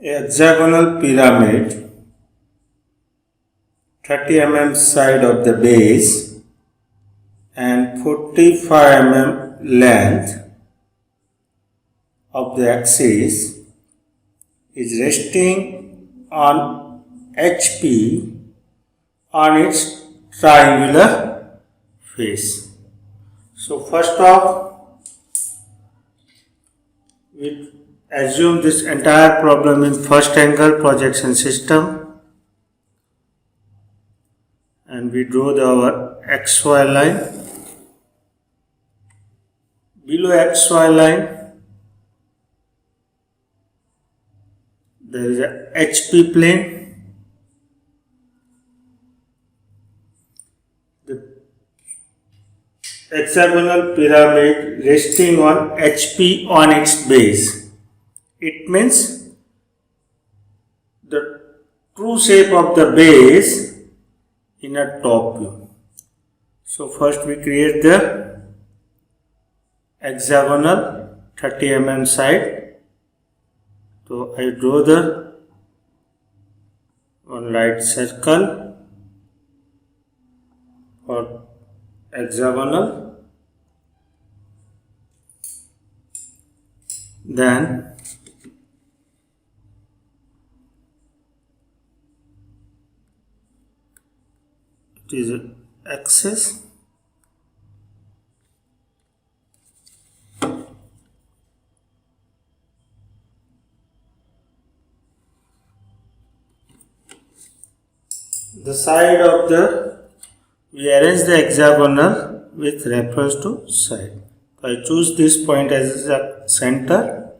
hexagonal pyramid, 30 mm side of the base and 45 mm length of the axis is resting on HP on its triangular face. So first off, we assume this entire problem in first angle projection system and we draw our XY line. Below XY line there is a HP plane. The hexagonal pyramid resting on HP on its base. It means the true shape of the base in a top view. So first we create the hexagonal 30 mm side. So I draw the one right circle for hexagonal. Then it is axis. The side of we arrange the hexagonal with reference to side. I choose this point as a center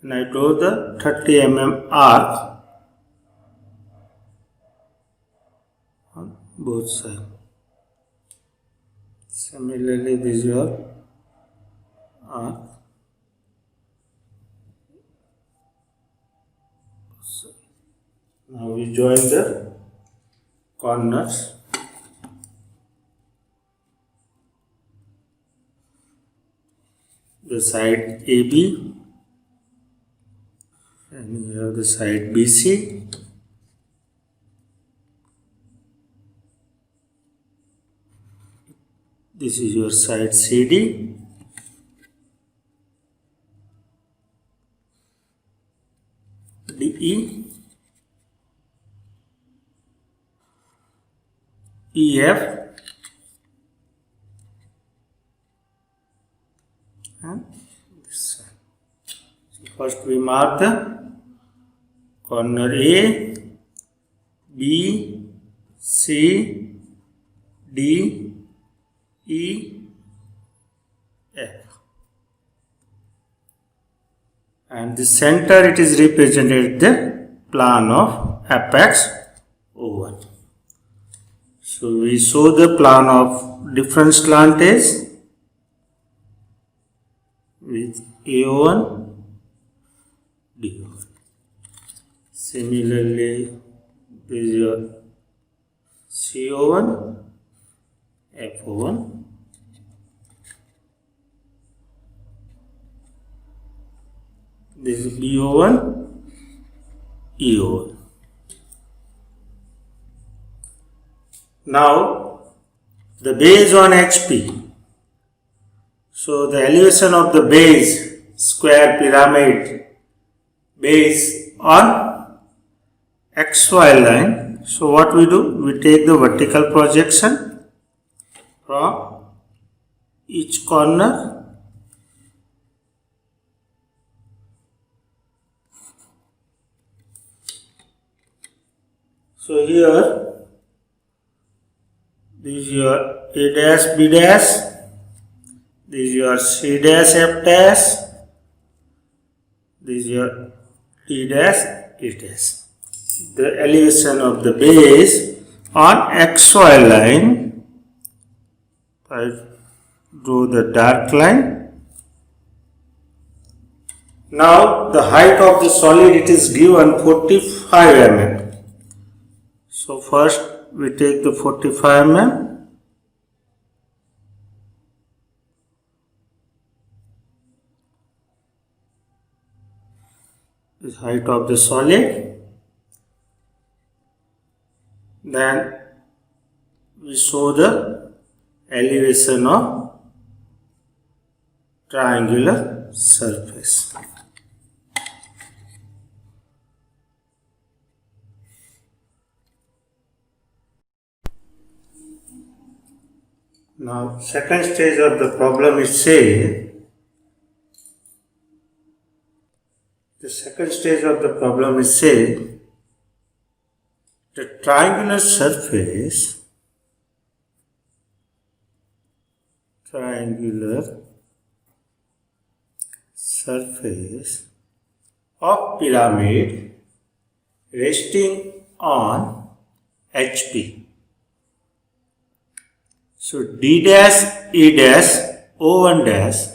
and I draw the 30 mm arc on both sides. Similarly, this is your arc. Now we join the corners. The side AB and here the side BC. This is your side CD. DE, EF and this side. So first we mark the corner A, B, C, D, E, F. And the center it is represented the plan of apex O1. So we show the plan of different slant edge with A1, D1. Similarly, this is your CO1, FO1. This is BO1, EO1. Now, the base on HP. So, the elevation of the base, square pyramid, base on XY line. So, what we do? We take the vertical projection from each corner. So, here this is your A dash, B dash, this is your C dash, F dash, this is your D dash, E dash. The elevation of the base on XY line, I draw the dark line. Now the height of the solid it is given 45 mm. So first we take the 45 mm. is height of the solid. Then we show the elevation of triangular surface. Now, second stage of the problem is say, the triangular surface of pyramid resting on HP. So D dash, E dash, O1 dash,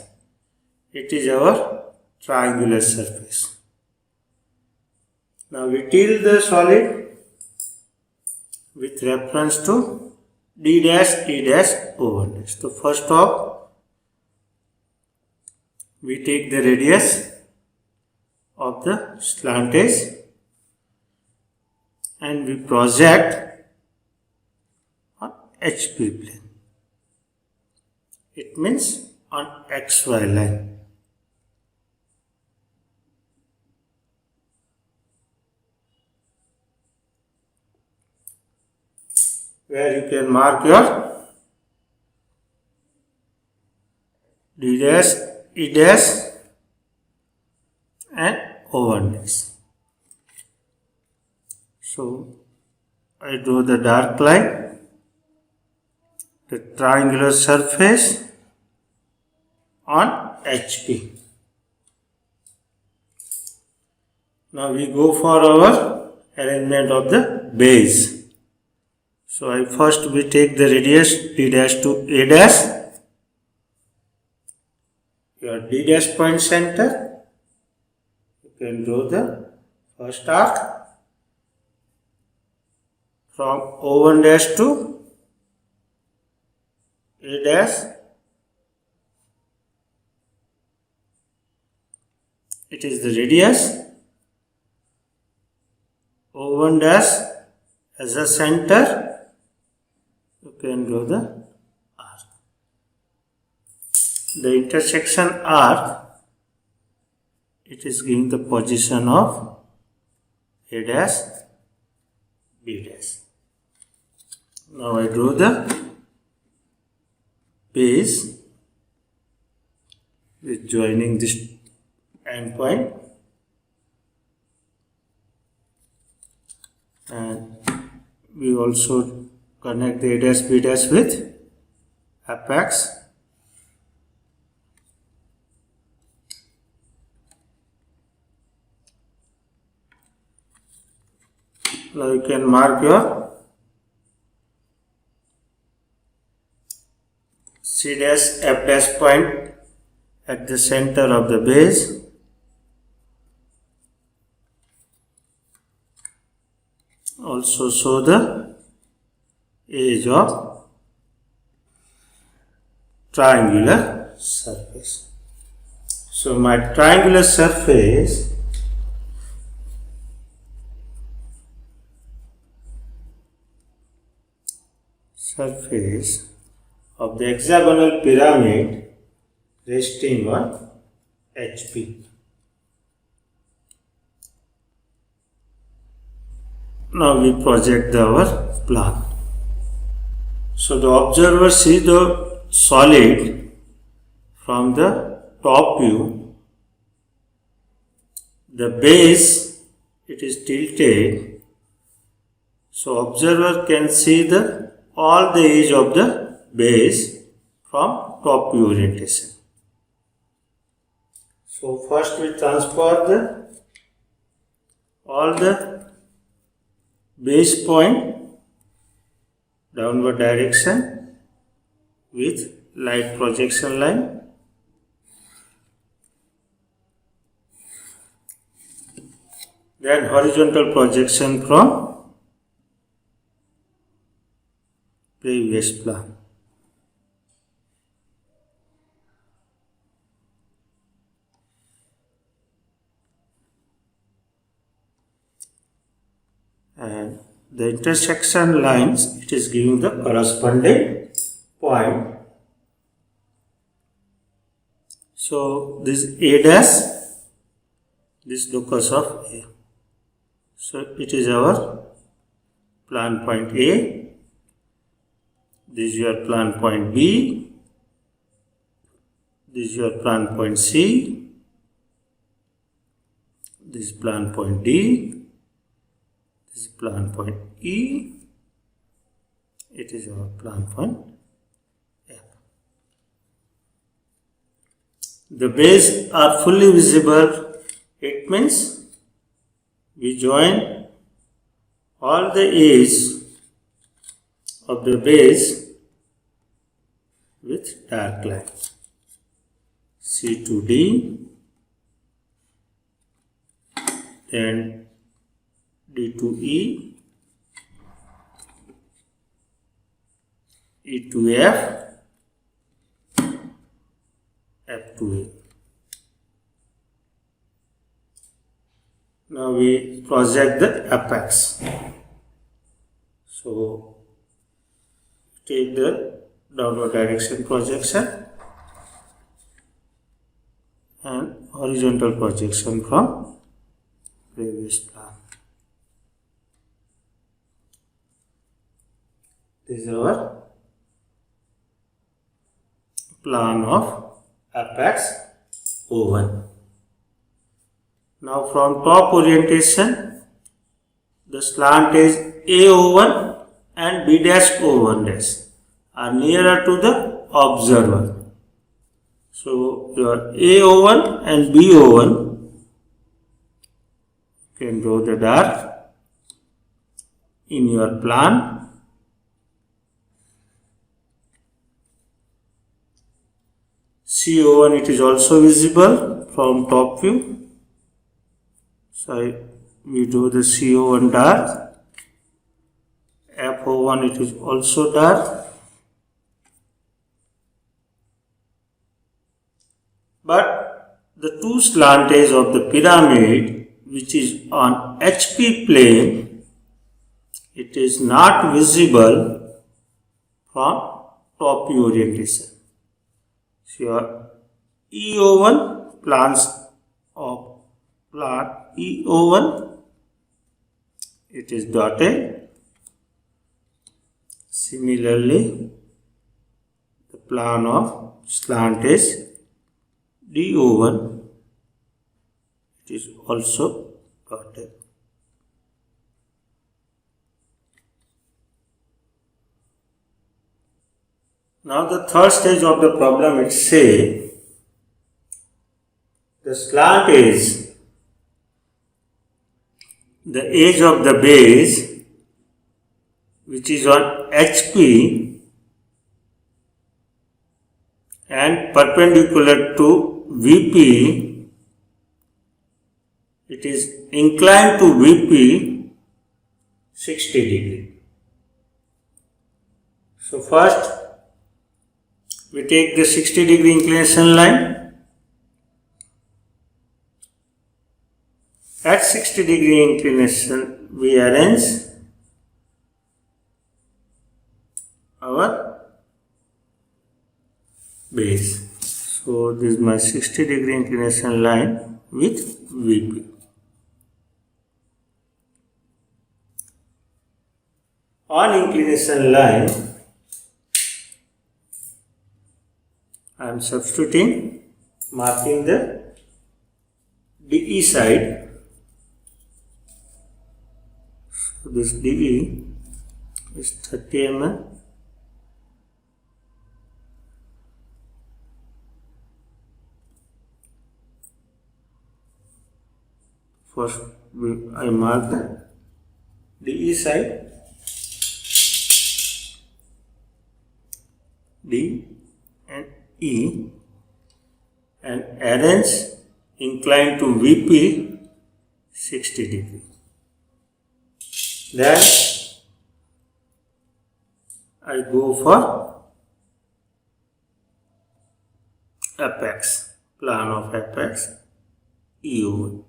it is our triangular surface. Now we tilt the solid with reference to D dash, E dash, O1 dash. So first off, we take the radius of the slant edge and we project on HP plane. It means on XY line. Where you can mark your D dash, E dash and O1 dash. So I draw the dark line, the triangular surface on HP. Now we go for our arrangement of the base. So we take the radius D dash to A dash, your D dash point center. You can draw the first arc from O1 dash to A dash. It is the radius. O1 dash as a center. You can draw the arc. The intersection arc, it is giving the position of A dash, B dash. Now I draw the base with joining this end point and we also connect the A dash, B dash with apex. Now you can mark your C dash, F dash point at the center of the base. Also show the edge of triangular surface. So my triangular surface of the hexagonal pyramid resting on HP. Now we project our plan. So the observer sees the solid from the top view. The base, it is tilted. So observer can see all the edge of the base from top view orientation. So first we transfer all the base point downward direction with light projection line. Then horizontal projection from previous plan. and the intersection lines, it is giving the corresponding point. So this A dash, this locus of A. So it is our plan point A. This is your plan point B. This is your plan point C. This is plan point D. This is plan point E. It is our plan point F. The bays are fully visible. It means we join all the A's of the base with dark line. C to D, then D to E, E to F, F to A. Now we project the apex. So take the downward direction projection and horizontal projection from previous plan. This is our plan of apex O1. Now from top orientation, the slant is AO1 and B dash O1 dash are nearer to the observer. So your AO1 and BO1 can draw the dark in your plan. CO1, it is also visible from top view. So we do the CO1 dark. FO1, it is also dark. But the two slant edges of the pyramid, which is on HP plane, it is not visible from top view orientation. So your EO1 plans of plan EO1, it is dotted. Similarly, the plan of slant edge DO1, it is also dotted. Now the third stage of the problem, it say the slant edge, the edge of the base which is on HP and perpendicular to VP, it is inclined to VP 60 degree. So first we take the 60 degree inclination line. At 60 degree inclination we arrange our base. So this is my 60 degree inclination line with VP. On inclination line, I am substituting, marking the DE side. So this DE is 30 mm. First I mark the DE side, D and E, and arrange inclined to VP 60 degree. Then I go for apex, plan of apex EO1.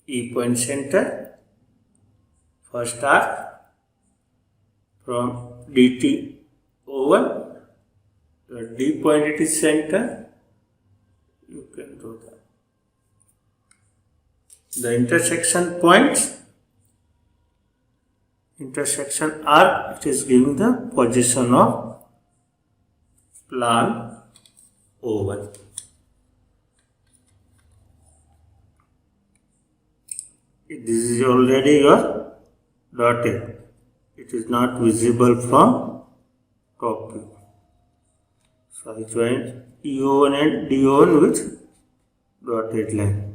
E point center, first arc from DT O1, the D point it is center, you can do that. The intersection points, intersection arc, it is giving the position of plan O1. This is already your dotted. It is not visible from top view. So I join EO1 and DO1 with dotted line.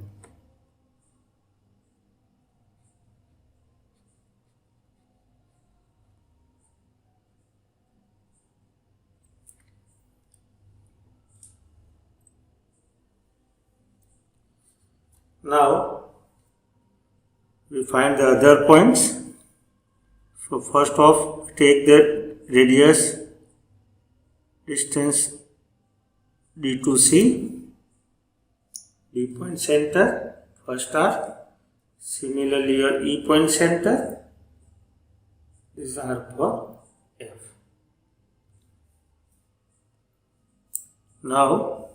Now we find the other points. So first off, take the radius distance D to C, D point center, first arc. Similarly, your E point center, this is arc for F. Now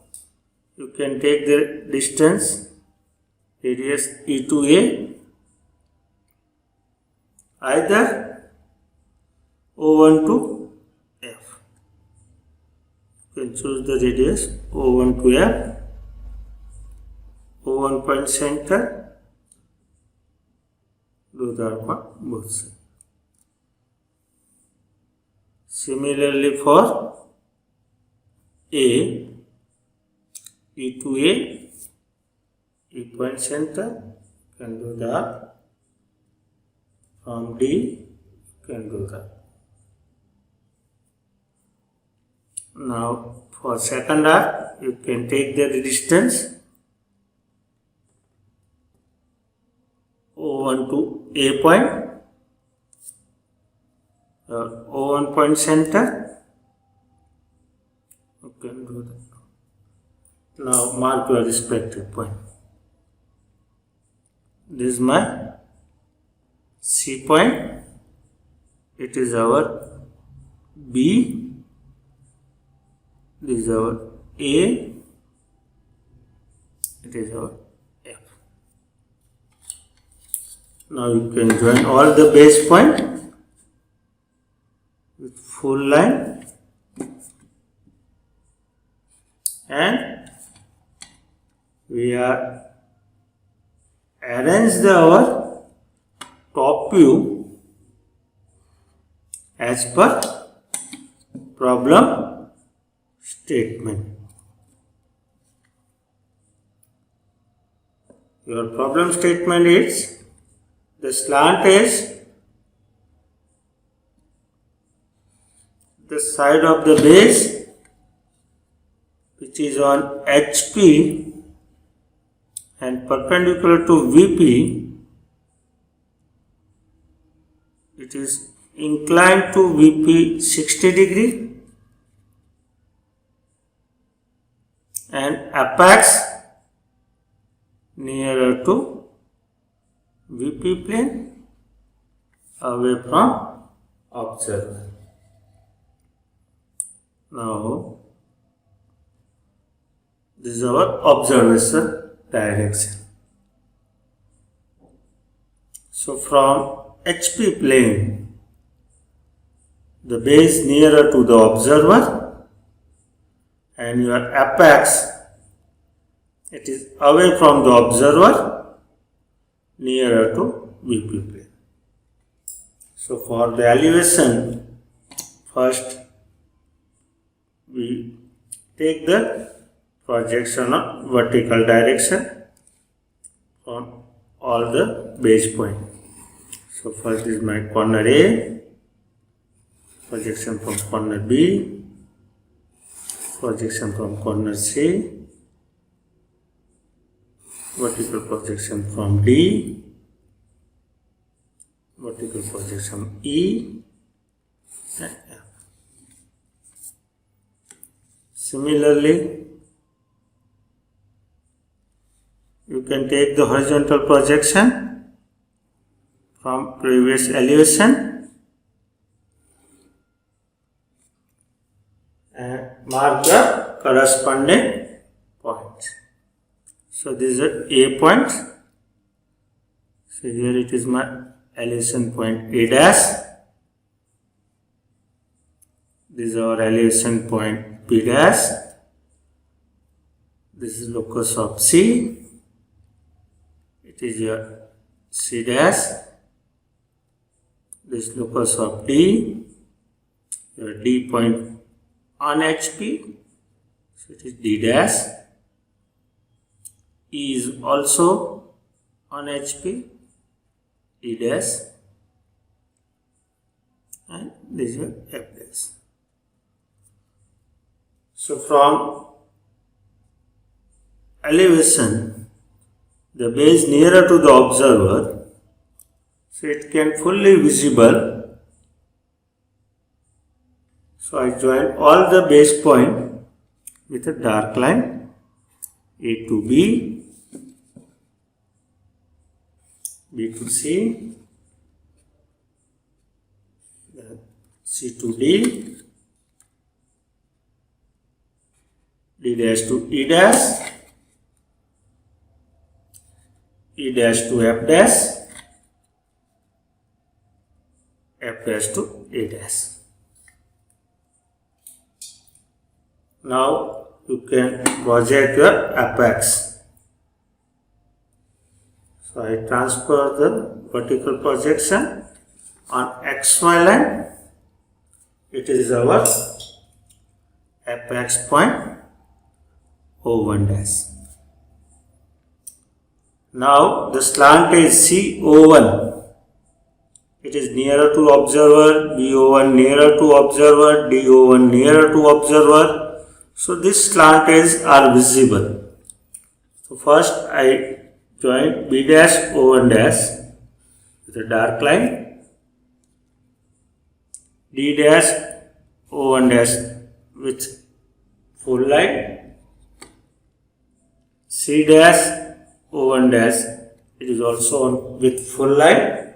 you can take the distance radius E to A, either O1 to F. You can choose the radius O1 to F, O1 point center, do the arc on both sides. Similarly for A, E to A, E point center, you can do the arc. From D, you can do that. Now for second arc, you can take the distance O1 to A point, O1 point center, you can do that. Now mark your respective point. This is my C point, it is our B, this is our A, it is our F. Now you can join all the base point with full line and we are arrange our top view as per problem statement. Your problem statement is the slant is the side of the base which is on HP and perpendicular to VP, it is inclined to VP 60 degree and apex nearer to VP plane away from observer. Now this is our observation direction. So from HP plane, the base nearer to the observer and your apex, it is away from the observer nearer to VP plane. So for the elevation, first we take the projection of vertical direction from all the base point. So first is my corner A, projection from corner B, projection from corner C, vertical projection from D, vertical projection E and F. Similarly, you can take the horizontal projection from previous elevation and mark the corresponding point. So this is a point. So here it is my elevation point A dash. This is our elevation point B dash. This is locus of C. It is your C dash. This is locus of D. Your D point on HP. So it is D dash. E is also on HP. E dash. And this is your F dash. So from elevation, the base nearer to the observer, so it can fully visible. So I join all the base point with a dark line, A to B, B to C, C to D, D dash to E dash, E dash to F dash, F dash to A dash. Now you can project your apex. So I transfer the vertical projection on XY line. It is our apex point O1 dash. Now the slant is CO1. It is nearer to observer, BO1 nearer to observer, DO1 nearer to observer. So these slant edges are visible. So first I join B dash O1 dash with a dark line, D dash O1 dash with full line, C dash O1 dash, it is also on with full line,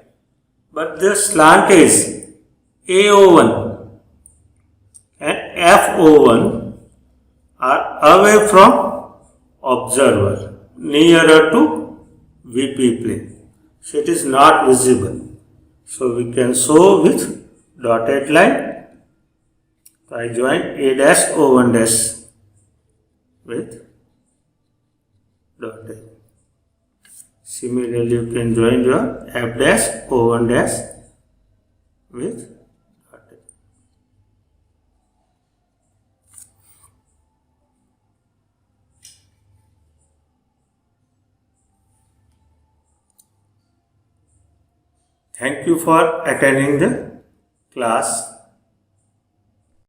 but the slant is AO1 and FO1 are away from observer, nearer to VP plane. So it is not visible. So we can show with dotted line. So I join A dash O1 dash with dotted. Similarly, you can join your F dash O1 dash with dotted. Thank you for attending the class.